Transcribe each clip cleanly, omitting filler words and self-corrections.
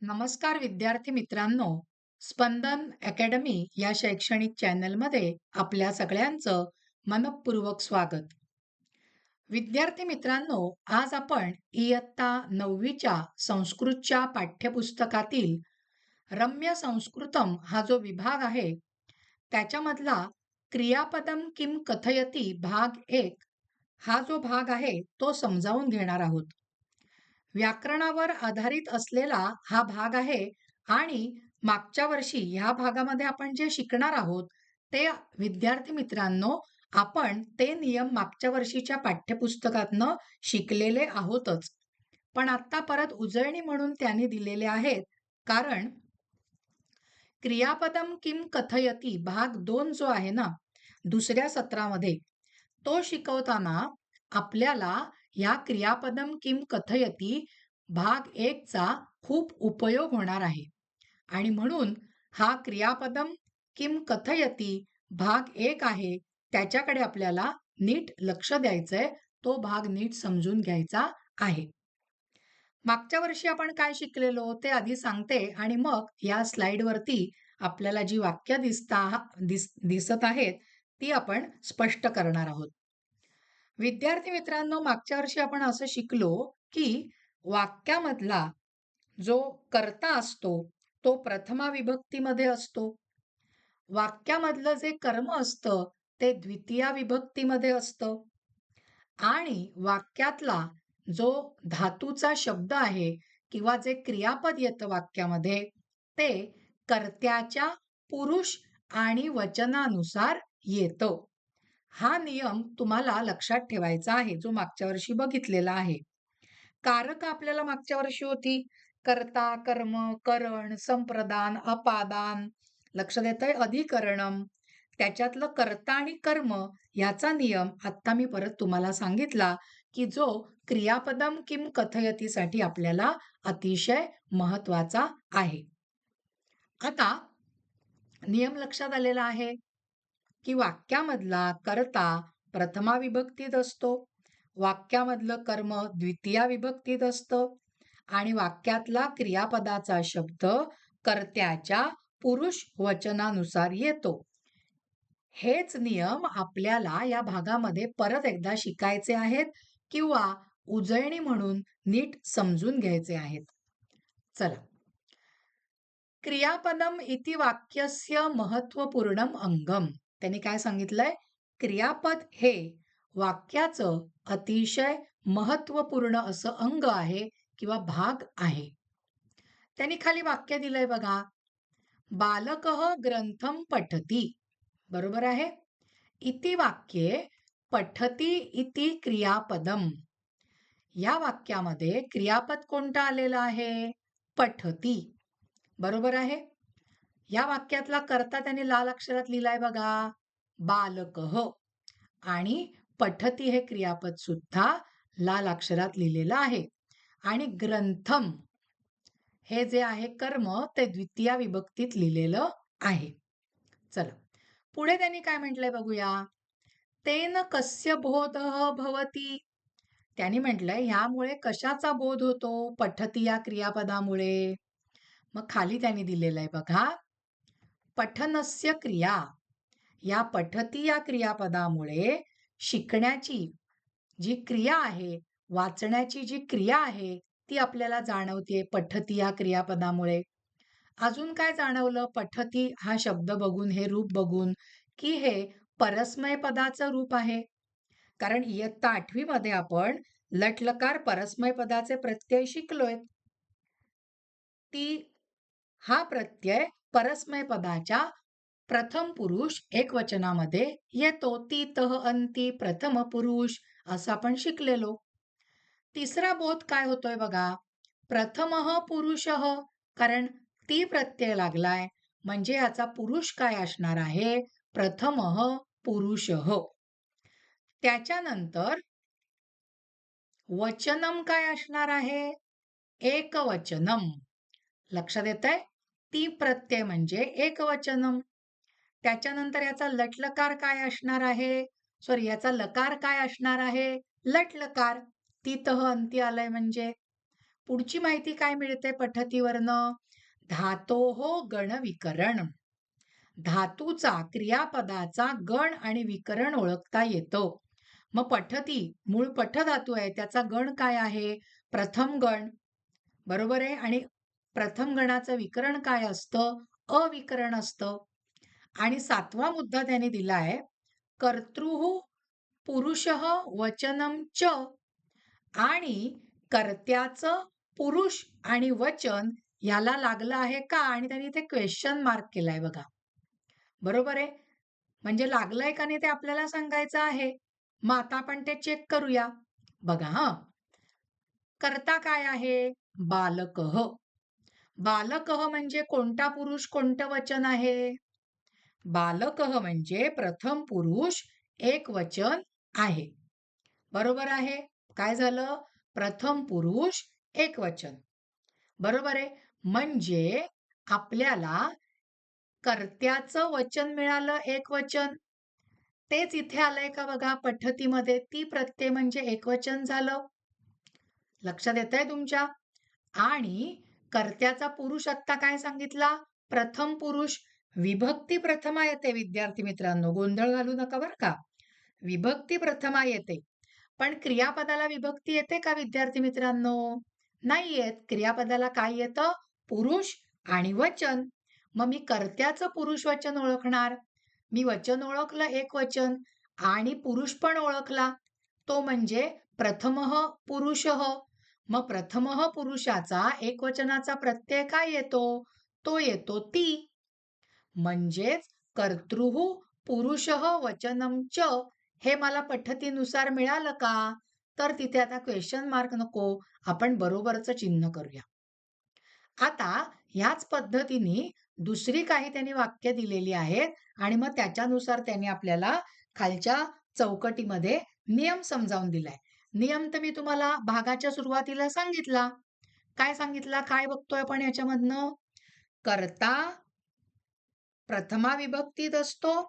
नमस्कार विद्यार्थी मित्रांनो, स्पंदन अकॅडमी या शैक्षणिक चॅनलमध्ये आपल्या सगळ्यांचं मनःपूर्वक स्वागत. विद्यार्थी मित्रांनो, आज आपण इयत्ता 9वीच्या संस्कृतच्या पाठ्यपुस्तकातील रम्य संस्कृतम हा जो विभाग आहे, त्याच्यामधला क्रियापदम किम कथयती भाग 1 हा जो भाग आहे, तो समजावून घेणार आहोत. व्याकरणावर आधारित असलेला हा भाग आहे आणि मागच्या वर्षी ह्या भागामध्ये आपण जे शिकणार आहोत ते विद्यार्थी मित्रांनो, आपण ते नियम मागच्या वर्षीच्या पाठ्यपुस्तकातनं शिकलेले आहोतच. पण आता परत उजळणी म्हणून त्यांनी दिलेले आहेत, कारण क्रियापदम किम कथयती भाग 2 जो आहे ना, दुसऱ्या सत्रामध्ये तो शिकवताना आपल्याला या क्रियापदम किम कथयती भाग 1 चा खूप उपयोग होणार आहे. आणि म्हणून हा क्रियापदम किम कथयती भाग 1 आहे, त्याच्याकडे आपल्याला नीट लक्ष द्यायचंय. तो भाग नीट समजून घ्यायचा आहे. मागच्या वर्षी आपण काय शिकलेलो ते आधी सांगते आणि मग या स्लाइडवरती आपल्याला जी वाक्य दिसत आहेत ती आपण स्पष्ट करणार आहोत. विद्यार्थी मित्रांनो, मागच्या वर्षी आपण असं शिकलो की वाक्यामधला जो कर्ता असतो तो प्रथमा विभक्तीमध्ये असतो. वाक्यामधलं जे कर्म असतं ते द्वितीया विभक्तीमध्ये असतं आणि वाक्यातला जो धातूचा शब्द आहे किंवा जे क्रियापद येतं वाक्यामध्ये ते कर्त्याच्या पुरुष आणि वचनानुसार येतं. हा नियम तुम्हाला लक्षात ठेवायचा आहे, जो मागच्या वर्षी बघितलेला आहे. कारक आपल्याला मागच्या वर्षी होती कर्ता, कर्म, करण, संप्रदान, अपादान. लक्ष देतंय? अधिकरणम. त्याच्यातलं कर्ता आणि कर्म याचा नियम आता मी परत तुम्हाला सांगितला, की जो क्रियापदम किम कथयतीसाठी आपल्याला अतिशय महत्वाचा आहे. आता नियम लक्षात आलेला आहे, की वाक्यामधला कर्ता प्रथमा विभक्तीत असतो, वाक्यामधलं कर्म द्वितीया विभक्तीत असतं आणि वाक्यातला क्रियापदाचा शब्द कर्त्याच्या पुरुष वचनानुसार येतो. हेच नियम आपल्याला या भागामध्ये परत एकदा शिकायचे आहेत किंवा उजळणी म्हणून नीट समजून घ्यायचे आहेत. चला. क्रियापदम इति वाक्यस्य महत्वपूर्णम अंगम. त्यांनी काय सांगितलंय? क्रियापद हे वाक्याचं अतिशय महत्वपूर्ण असं अंग आहे किंवा भाग आहे. त्यांनी खाली वाक्य दिलंय बघा. बालकः ग्रंथम पठती. बरोबर आहे? इति वाक्ये पठती इति क्रियापदम. या वाक्यामध्ये क्रियापद कोणतं आलेलं आहे? पठती. बरोबर आहे? या वाक्यातला कर्ता त्यांनी लाल अक्षरात लिहिलाय बघा, बालकः. आणि पठती हे क्रियापद सुद्धा लाल अक्षरात लिहिलेलं आहे. आणि ग्रंथम हे जे आहे कर्म ते द्वितीया विभक्तीत लिहिलेलं आहे. चला, पुढे त्यांनी काय म्हटलंय बघूया. तेन कस्य बोधः भवति. त्यांनी म्हटलंय ह्यामुळे कशाचा बोध होतो? पठती या क्रियापदामुळे. मग खाली त्यांनी दिलेलं आहे बघा, पठनस्य क्रिया. या पठती या क्रियापदामुळे शिकण्याची जी क्रिया आहे, वाचण्याची जी क्रिया आहे ती आपल्याला जाणवते पठती या क्रियापदामुळे. अजून काय जाणवलं पठती हा शब्द बघून, हे रूप बघून, की हे परस्मय पदाचं रूप आहे. कारण इयत्ता 8वी मध्ये आपण लट्लकार परस्मय पदाचे प्रत्यय शिकलोय. ती हा प्रत्यय परस्मय पदाच्या प्रथम पुरुष एकवचनामध्ये येतो. ती, तह, अंती, प्रथम पुरुष असं आपण शिकलेलो. तिसरा बोध काय होतोय बघा, प्रथमः पुरुषः. कारण ती प्रत्यय लागलाय म्हणजे याचा पुरुष काय असणार आहे? प्रथमः पुरुषः. त्याच्यानंतर वचनम काय असणार आहे? एकवचनम. लक्षात येतंय? ती प्रत्यय म्हणजे एकवचनम. त्याच्यानंतर याचा लट्लकार काय असणार आहे? सॉरी, याचा लकार काय असणार आहे? लट्लकार. तितः अंती आलाय म्हणजे. पुढची माहिती काय मिळते पठतीवरनं? धातोः गणविकरण. धातूचा क्रियापदाचा गण आणि विकरण ओळखता येतं. मग पठती मूळ पठधातू आहे त्याचा गण काय आहे? प्रथम गण. बरोबर आहे. आणि प्रथम गणाचं विकरण काय असतं? अविकरण असतं. आणि 7वा मुद्दा त्याने दिलाय, कर्तृः पुरुषः वचनम च, आणि कर्त्याचं पुरुष आणि वचन याला लागलं आहे का? आणि त्यांनी इथे क्वेश्चन मार्क केलाय बघा. बरोबर आहे. म्हणजे लागलंय का नाही ते आपल्याला सांगायचं आहे. मग आता आपण ते चेक करूया. बघा हं. कर्ता काय आहे? बालकः. बालकः म्हणजे कोणता पुरुष कोणतं वचन आहे? बालकः म्हणजे प्रथम पुरुष एक वचन आहे. बरोबर आहे. काय झालं? प्रथम पुरुष एक वचन. बरोबर आहे. म्हणजे आपल्याला कर्त्याचं वचन मिळालं एक वचन. तेच इथे आलंय का बघा पठतीमध्ये? ती प्रत्यय म्हणजे एकवचन झालं. लक्षात येतंय तुमच्या? आणि कर्त्याचा पुरुष आत्ता काय सांगितला? प्रथम पुरुष. विभक्ती प्रथमा येते विद्यार्थी मित्रांनो, गोंधळ घालू नका बरं का. विभक्ती प्रथमा येते. पण क्रियापदाला विभक्ती येते का विद्यार्थी मित्रांनो? नाही येत. क्रियापदाला काय येतं? पुरुष आणि वचन. मग मी कर्त्याचं पुरुष वचन ओळखणार. मी वचन ओळखलं एक वचन आणि पुरुष पण ओळखला. तो म्हणजे प्रथमः पुरुषः. मग प्रथमः पुरुषाचा एकवचनाचा प्रत्यय काय येतो? तो येतो ती. म्हणजेच कर्तृः पुरुषः वचनम च हे मला पठतीनुसार मिळालं का? तर तिथे आता क्वेश्चन मार्क नको, आपण बरोबरचं चिन्ह करूया. आता ह्याच पद्धतीने दुसरी काही त्यांनी वाक्य दिलेली आहेत आणि मग त्याच्यानुसार त्यांनी आपल्याला खालच्या चौकटीमध्ये नियम समजावून दिलाय. नियम तर मी तुम्हाला भागाच्या सुरुवातीला सांगितला. काय सांगितला? काय बघतोय आपण याच्यामधनं? कर्ता प्रथमा विभक्तीत असतो.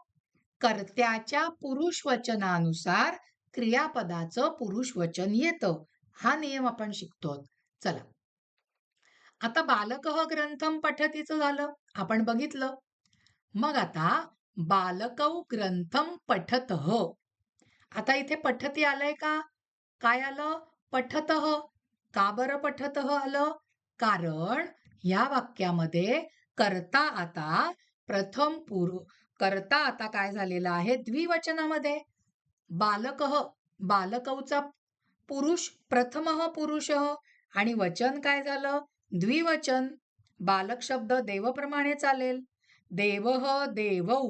कर्त्याच्या पुरुष वचनानुसार क्रियापदाचं पुरुष वचन येतं. हा नियम आपण शिकतो. चला. आता बालकः ग्रंथम पठतीचं झालं. आपण बघितलं. मग आता बालकौ ग्रंथम पठतः. आता इथे पठती आलंय का? काय आलं? पठतः. का बरं पठतः आलं? कारण या वाक्यामध्ये कर्ता आता प्रथम कर्ता आता काय झालेला आहे? द्विवचनामध्ये. बालकः, बालकौचा पुरुष प्रथमः पुरुषः आणि वचन काय झालं? द्विवचन. बालक शब्द देवप्रमाणे चालेल. देवः देवौ.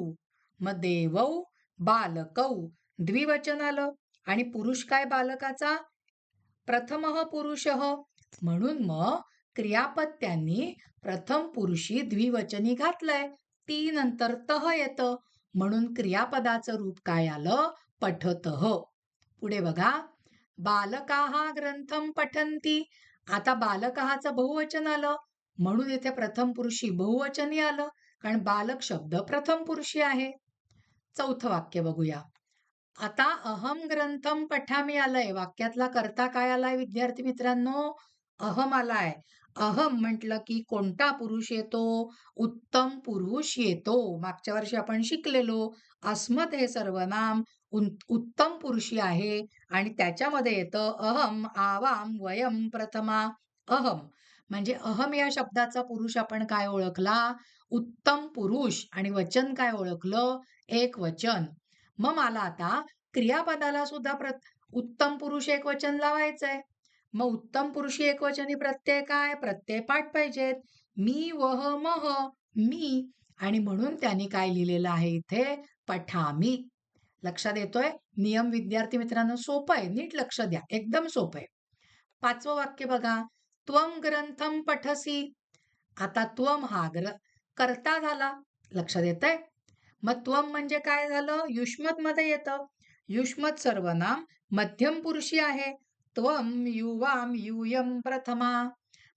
मग देवौ बालकौ द्विवचन आलं आणि पुरुष काय बालकाचा? प्रथमः पुरुषः. म्हणून मग क्रियापद त्यांनी प्रथम पुरुषी द्विवचनी घातलंय. ती नंतर तह येतं. म्हणून क्रियापदाचं रूप काय आलं? पठतः. पुढे बघा. बालकाः ग्रंथम पठन्ति. आता बालकाचं बहुवचन आलं. म्हणून इथे प्रथम पुरुषी बहुवचनी आलं. कारण बालक शब्द प्रथम पुरुषी आहे. चौथं वाक्य बघूया. आता अहम ग्रंथम पठामी आलंय. वाक्यातला कर्ता काय आलाय विद्यार्थी मित्रांनो? अहम आलाय. अहम म्हटलं की कोणता पुरुष येतो? उत्तम पुरुष येतो. मागच्या वर्षी आपण शिकलेलो. अस्मत् हे सर्वनाम उत्तम पुरुषी आहे आणि त्याच्यामध्ये येतं अहम, आवाम, वयम, प्रथमा. अहम म्हणजे अहम या शब्दाचा पुरुष आपण काय ओळखला? उत्तम पुरुष. आणि वचन काय ओळखलं? एक वचन. मग मला आता क्रियापदाला सुद्धा उत्तम पुरुष एक वचन लावायचंय. मग उत्तम पुरुषी एकवचनी प्रत्यय काय? प्रत्यय पाठ पाहिजेत. मी, वह, मह. मी. आणि म्हणून त्यांनी काय लिहिलेलं आहे इथे? पठामी. लक्षात येतोय? नियम विद्यार्थी मित्रांनो सोपं आहे. नीट लक्ष द्या. एकदम सोपं आहे. 5वं वाक्य बघा. त्वम ग्रंथम पठसी. आता त्वम हा कर्ता झाला. लक्षात येतंय? मग त्वम म्हणजे काय झालं? युष्मत मध्ये येतं. युष्मत सर्वनाम मध्यम पुरुषी आहे. त्वम, युवाम, यूयम, प्रथमा.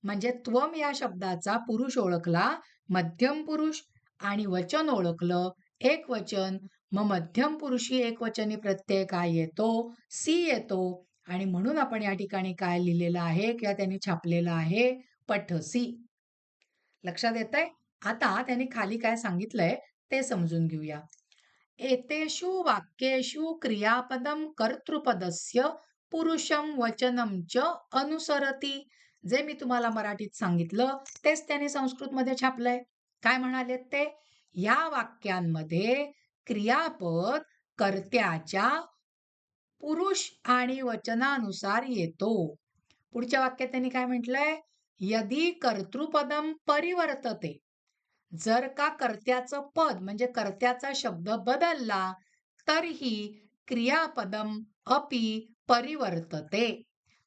म्हणजे त्वम या शब्दाचा पुरुष ओळखला मध्यम पुरुष आणि वचन ओळखलं एक वचन. मग मध्यम पुरुषी एकवचनी प्रत्यय काय येतो? सी येतो. आणि म्हणून आपण या ठिकाणी काय लिहिलेलं आहे किंवा त्यांनी छापलेलं आहे, पठसी. लक्षात येतंय? आता त्यांनी खाली काय सांगितलंय ते समजून घेऊया. एतेषु वाक्येषु क्रियापदं कर्तृपदस्य पुरुषं वचनं च अनुसरति. जे मी तुम्हाला मराठीत सांगितलं तेच त्याने संस्कृतमध्ये छापलंय. काय म्हणालेत ते? या वाक्यांमध्ये क्रियापद कर्त्याच्या पुरुष आणि वचनानुसार येतो. पुढच्या वाक्यात त्यांनी काय म्हटलंय? यदि कर्तृपदम परिवर्तते. जर का कर्त्याचं पद म्हणजे कर्त्याचा शब्द बदलला तर ही क्रियापदम अपि परिवर्तते.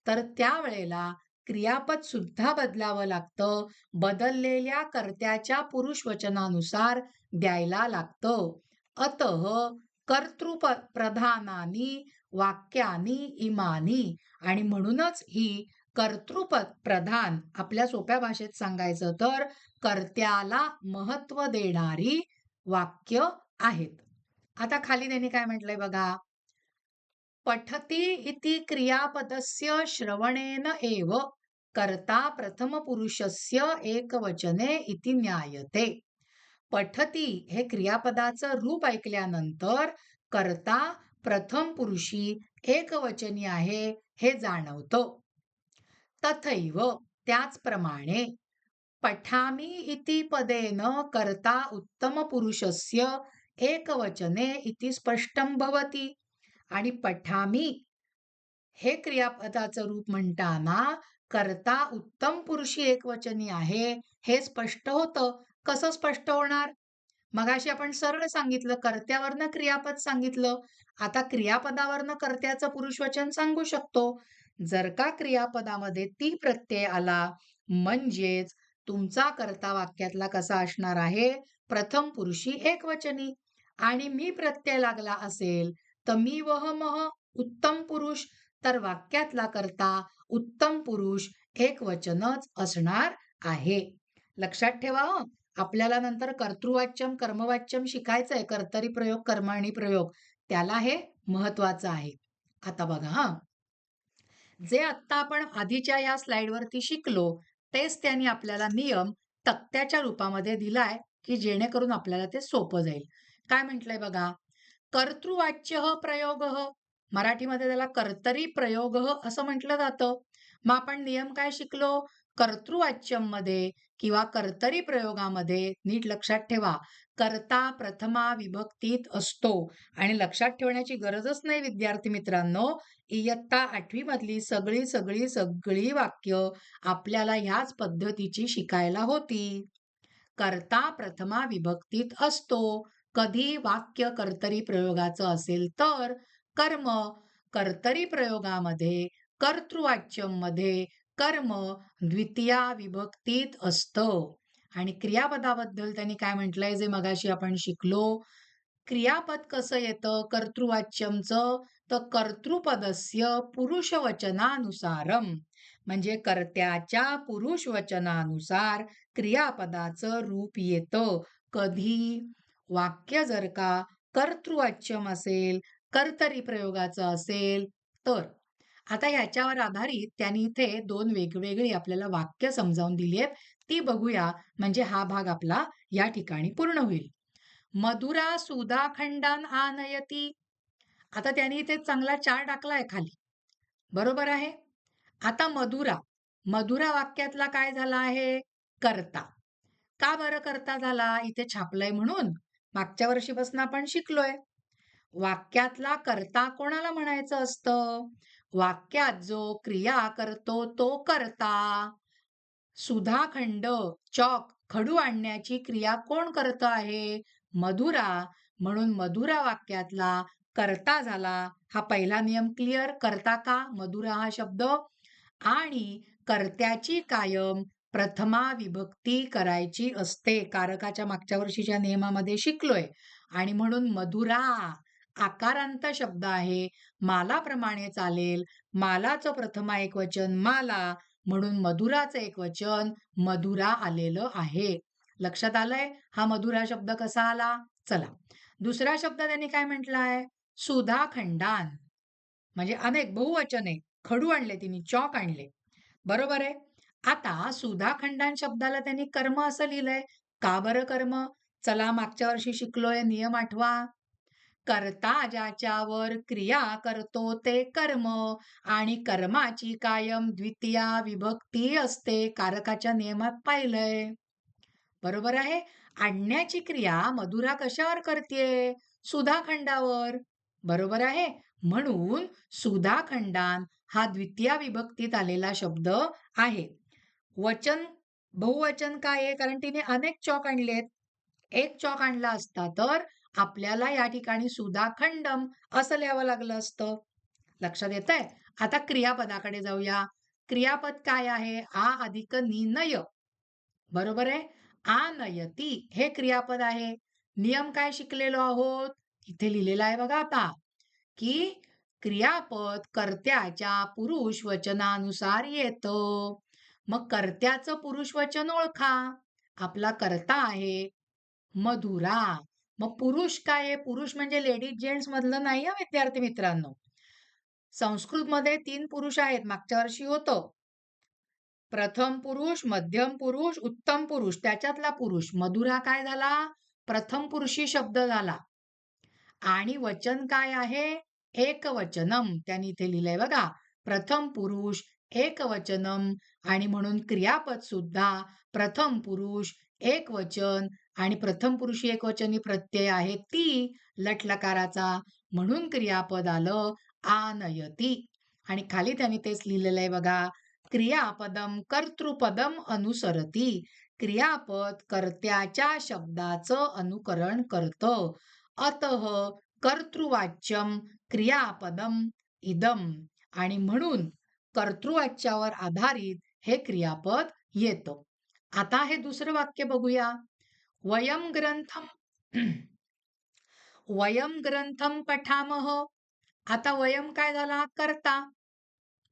तर त्यावेळेला क्रियापद सुद्धा बदलावं लागतं. बदललेल्या कर्त्याच्या पुरुष वचनानुसार द्यायला लागतं. अतः कर्तृप्रधानानी वाक्यानी इमानी. आणि म्हणूनच ही कर्तृपद प्रधान, आपल्या सोप्या भाषेत सांगायचं तर कर्त्याला महत्व देणारी वाक्य आहेत. आता खाली त्यांनी काय म्हटलंय बघा. पठती इति क्रियापदस्य श्रवणेन एव कर्ता प्रथम पुरुषस्य एकवचने इति ज्ञायते. पठती हे क्रियापदाचं रूप ऐकल्यानंतर कर्ता प्रथम पुरुषी एकवचनी आहे हे जाणवतं. तथैव त्याचप्रमाणे पठामि इति पदेन कर्ता उत्तमपुरुषस्य एकवचने इति स्पष्टं भवति. आणि पठामि हे क्रियापदाचं रूप म्हणताना कर्ता उत्तम पुरुषी एकवचनी आहे हे स्पष्ट होतं. कसं स्पष्ट होणार? मगाशी आपण सरळ सांगितलं, कर्त्यावरनं क्रियापद सांगितलं. आता क्रियापदावरनं कर्त्याचं पुरुषवचन सांगू शकतो. जर का क्रियापदामध्ये ती प्रत्यय आला म्हणजेच तुमचा कर्ता वाक्यातला कसा असणार आहे? प्रथम पुरुषी एकवचनी. आणि मी प्रत्यय लागला असेल तर मी वह मह उत्तम पुरुष, तर वाक्यातला कर्ता उत्तम पुरुष एकवचनच असणार आहे. लक्षात ठेवा हं. आपल्याला नंतर कर्तृवाच्यम कर्मवाच्यम शिकायचंय. कर्तरी प्रयोग कर्मणी प्रयोग, त्याला हे महत्वाचं आहे. आता बघा हा, जे आत्ता आपण आधीच्या या स्लाइडवरती शिकलो तेच त्यांनी आपल्याला नियम तक्त्याच्या रूपामध्ये दिलाय की जेणेकरून आपल्याला ते सोपं जाईल. काय म्हटलंय बघा. कर्तृवाच्य प्रयोग, मराठीमध्ये त्याला कर्तरी प्रयोग असं म्हटलं जातं. मग आपण नियम काय शिकलो? कर्तृवाच्यम मध्ये किंवा कर्तरी प्रयोगामध्ये नीट लक्षात ठेवा, कर्ता प्रथमा विभक्तीत असतो. आणि लक्षात ठेवण्याची गरजच नाही विद्यार्थी मित्रांनो, इयत्ता 8वी मधली सगळी सगळी सगळी वाक्य आपल्याला ह्याच पद्धतीची शिकायला होती. कर्ता प्रथमा विभक्तीत असतो. कधी वाक्य कर्तरी प्रयोगाचं असेल तर कर्म कर्तरी प्रयोगामध्ये कर्तृवाच्यम मध्ये कर्म द्वितीया विभक्तीत असतं. आणि क्रियापदाबद्दल त्यांनी काय म्हटलंय जे मगाशी आपण शिकलो. क्रियापद कसं येतं कर्तृवाच्यमचं? तर कर्तृपदस्य पुरुषवचनानुसारम, म्हणजे कर्त्याच्या पुरुष वचनानुसार क्रियापदाचं रूप येतं. कधी? वाक्य जर का कर्तृवाच्यम असेल, कर्तरी प्रयोगाचं असेल तर. आता ह्याच्यावर आधारित त्यांनी इथे 2 वेगवेगळी आपल्याला वाक्य समजावून दिली आहेत. ती बघूया म्हणजे हा भाग आपला या ठिकाणी पूर्ण होईल. मधुरा सुधाखंडान आनयती. आता त्यांनी इथे चांगला चार टाकलाय खाली. बरोबर आहे. आता मधुरा, मधुरा वाक्यातला काय झाला आहे? कर्ता. का बरं कर्ता झाला? इथे छापलंय म्हणून. मागच्या वर्षीपासून आपण शिकलोय. वाक्यातला कर्ता कोणाला म्हणायचं असतं? वाक्यात जो क्रिया करतो तो कर्ता. सुधाखंड चॉक खडू आणण्याची क्रिया कोण करत आहे? मधुरा. म्हणून मधुरा वाक्यातला कर्ता झाला. हा पहिला नियम क्लिअर. कर्ता का? मधुरा हा शब्द. आणि कर्त्याची कायम प्रथमा विभक्ती करायची असते. कारकाच्या मागच्या वर्षीच्या नियमामध्ये शिकलोय. आणि म्हणून मधुरा आकारांत शब्द आहे. मालाप्रमाणे चालेल. मालाचं प्रथमा एकवचन माला, म्हणून मधुराचं एकवचन मधुरा आलेलं आहे. लक्षात आलंय हा मधुरा शब्द कसा आला? चला दुसरा शब्द त्यांनी काय म्हटलाय? सुधाखंडान, म्हणजे अनेक बहुवचन आहे. खडू आणले तिने, चॉक आणले. बरोबर आहे. आता सुधाखंडान शब्दाला त्यांनी कर्म असं लिहिलंय. का बरं कर्म? चला मागच्या वर्षी शिकलोय, नियम आठवा. कर्ता ज्याच्यावर क्रिया करतो ते कर्म आणि कर्माची कायम द्वितीया विभक्ती असते. कारकाच्या नियमात पाहिलंय. बरोबर आहे. आणण्याची क्रिया मधुरा कशावर करतेय? सुधाखंडावर. बरोबर आहे. म्हणून सुधाखंडान हा द्वितीया विभक्तीत आलेला शब्द आहे. वचन बहुवचन काय आहे? कारण तिने अनेक चॉक आणलेत. एक चॉक आणला असता तर आपल्याला या ठिकाणी सुधाखंडम असं लिहावं लागलं असतं. लक्षात येतंय? आता क्रियापदाकडे जाऊया. क्रियापद काय आहे? आ अधिक नि नय. बरोबर आहे. आनयती हे क्रियापद आहे. नियम काय शिकलेलो आहोत? इथे लिहिलेला आहे बघा आता, की क्रियापद कर्त्याच्या पुरुष वचनानुसार येतं. मग कर्त्याचं पुरुष वचन ओळखा. आपला कर्ता आहे मधुरा. मग पुरुष काय आहे? पुरुष म्हणजे लेडीज जेंट्स मधलं नाही हा विद्यार्थी मित्रांनो. संस्कृतमध्ये 3 पुरुष आहेत. मागच्या वर्षी होतं. प्रथम पुरुष, मध्यम पुरुष, उत्तम पुरुष. त्याच्यातला पुरुष. मधुरा काय झाला? प्रथम पुरुषी शब्द झाला. आणि वचन काय आहे? एकवचनम. त्यांनी इथे लिहिलंय बघा. प्रथम पुरुष एकवचनम आणि म्हणून क्रियापद सुद्धा प्रथम पुरुष एकवचन आणि प्रथम पुरुषी एकवचनी प्रत्यय आहे ती लटलकाराचा. म्हणून क्रियापद आलं आनयती. आणि खाली त्यांनी तेच लिहिलेलं आहे बघा. क्रियापदम कर्तृपदम अनुसरती. क्रियापद कर्त्याच्या शब्दाचं अनुकरण करतं. अतः कर्तृवाच्यम क्रियापदम इदम. आणि म्हणून कर्तृवाच्यावर आधारित हे क्रियापद येतं. आता हे दुसरं वाक्य बघूया. वयम ग्रंथम वयम ग्रंथम पठामह. आता वयम काय झाला? कर्ता.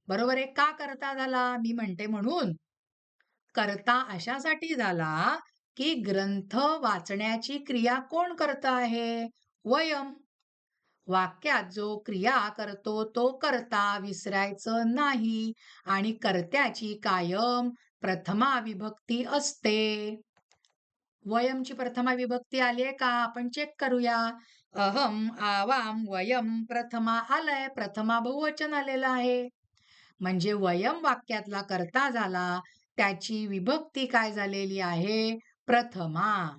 बरोबर आहे. का कर्ता झाला? मी म्हणते म्हणून. कर्ता अशासाठी झाला की ग्रंथ वाचण्याची क्रिया कोण करत आहे? वयम. वाक्यात जो क्रिया करतो तो कर्ता विसरायचं नाही आणि कर्त्याची कायम प्रथमा विभक्ती असते. वयमची प्रथमा विभक्ती आली आहे का? आपण चेक करूया. अहम, आवाम, वयम प्रथमा आलंय. प्रथमा बहुवचन आलेलं आहे. म्हणजे वयम वाक्यातला कर्ता झाला. त्याची विभक्ती काय झालेली आहे? प्रथमा.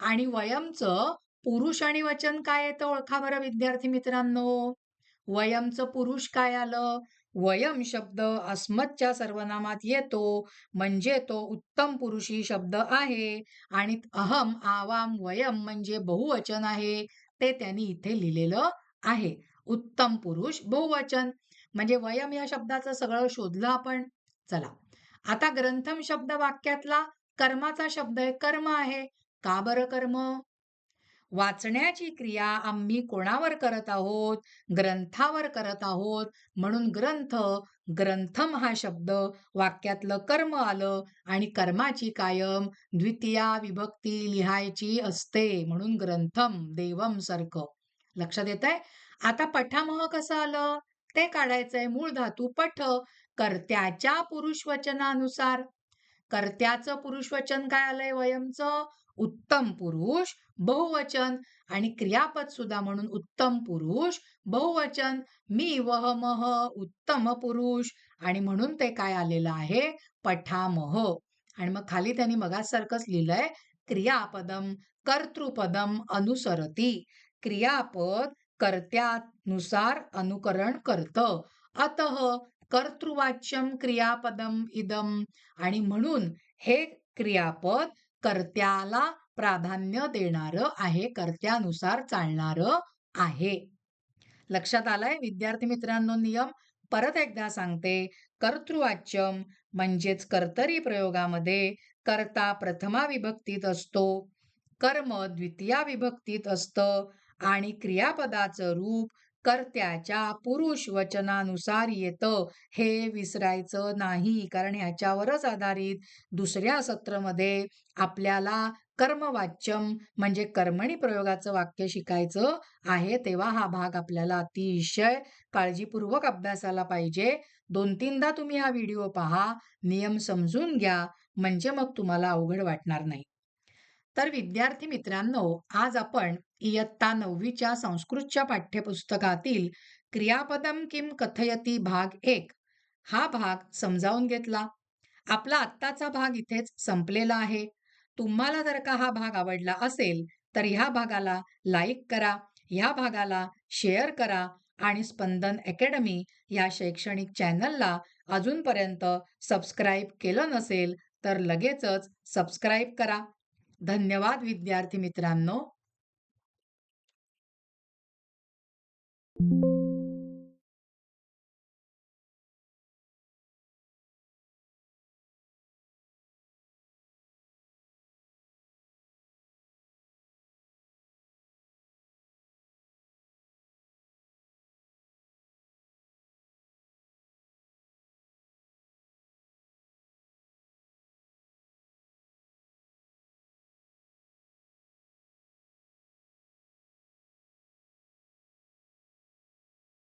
आणि वयमचं पुरुष आणि वचन काय येतं ओळखा बरं विद्यार्थी मित्रांनो. वयमचं पुरुष काय आलं? वयम शब्द अस्मतच्या सर्वनामात येतो म्हणजे तो उत्तम पुरुषी शब्द आहे. आणि अहम, आवाम, वयम म्हणजे बहुवचन आहे. ते त्यांनी इथे लिहिलेलं आहे. उत्तम पुरुष बहुवचन. म्हणजे वयम या शब्दाचं सगळं शोधलं आपण. चला आता ग्रंथम शब्द वाक्यातला कर्माचा शब्द आहे. कर्म आहे. का बरं कर्म? वाचण्याची क्रिया आम्ही कोणावर करत आहोत? ग्रंथावर करत आहोत. म्हणून ग्रंथ, ग्रंथम हा शब्द वाक्यातलं कर्म आलं आणि कर्माची कायम द्वितीया विभक्ती लिहायची असते. म्हणून ग्रंथम, देवम सारखं. लक्षात येतंय? आता पठामह कसं आलं? ते काढायचंय. मूळ धातू पठ. कर्त्याच्या पुरुष वचनानुसार. कर्त्याचं पुरुष वचन काय आलंय वयमचं? उत्तम पुरुष बहुवचन. आणि क्रियापद सुद्धा म्हणून उत्तम पुरुष बहुवचन. मी वह मह उत्तम पुरुष. आणि म्हणून ते काय आलेलं आहे? पठामह. आणि मग खाली त्यांनी मगासारखंच लिहिलंय क्रियापदम कर्तृपदम अनुसरती. क्रियापद कर्त्यानुसार अनुकरण करतं. अतः कर्तृवाच्यम क्रियापदम इदम. आणि म्हणून हे क्रियापद कर्त्याला प्राधान्य देणारं आहे. कर्त्यानुसार चालणारं आहे. लक्षात आलाय विद्यार्थी मित्रांनो नियम? परत एकदा सांगते. कर्तृवाच्यम म्हणजेच कर्तरी प्रयोगामध्ये कर्ता प्रथमा विभक्तीत असतो. कर्म द्वितीया विभक्तीत असतं आणि क्रियापदाचं रूप कर्त्याच्या पुरुष वचनानुसार येतं हे विसरायचं नाही. कारण ह्याच्यावरच आधारित दुसऱ्या सत्रामध्ये आपल्याला कर्मवाच्यम म्हणजे कर्मणी प्रयोगाचं वाक्य शिकायचं आहे. तेव्हा हा भाग आपल्याला अतिशय काळजीपूर्वक अभ्यासाला पाहिजे. 2-3दा तुम्ही हा व्हिडिओ पहा, नियम समजून घ्या, म्हणजे मग तुम्हाला अवघड वाटणार नाही. तर विद्यार्थी मित्रांनो, आज आपण इयत्ता 9वीच्या संस्कृतच्या पाठ्यपुस्तकातील क्रियापदम किम कथयती भाग 1 हा भाग समजावून घेतला. आपला आत्ताचा भाग इथेच संपलेला आहे. तुम्हाला जर का हा भाग आवडला असेल, तर ह्या भागाला लाईक करा, ह्या भागाला शेअर करा आणि स्पंदन अकॅडमी या शैक्षणिक चॅनलला अजूनपर्यंत सबस्क्राईब केलं नसेल, तर लगेचच सबस्क्राईब करा. धन्यवाद विद्यार्थी मित्रांनो.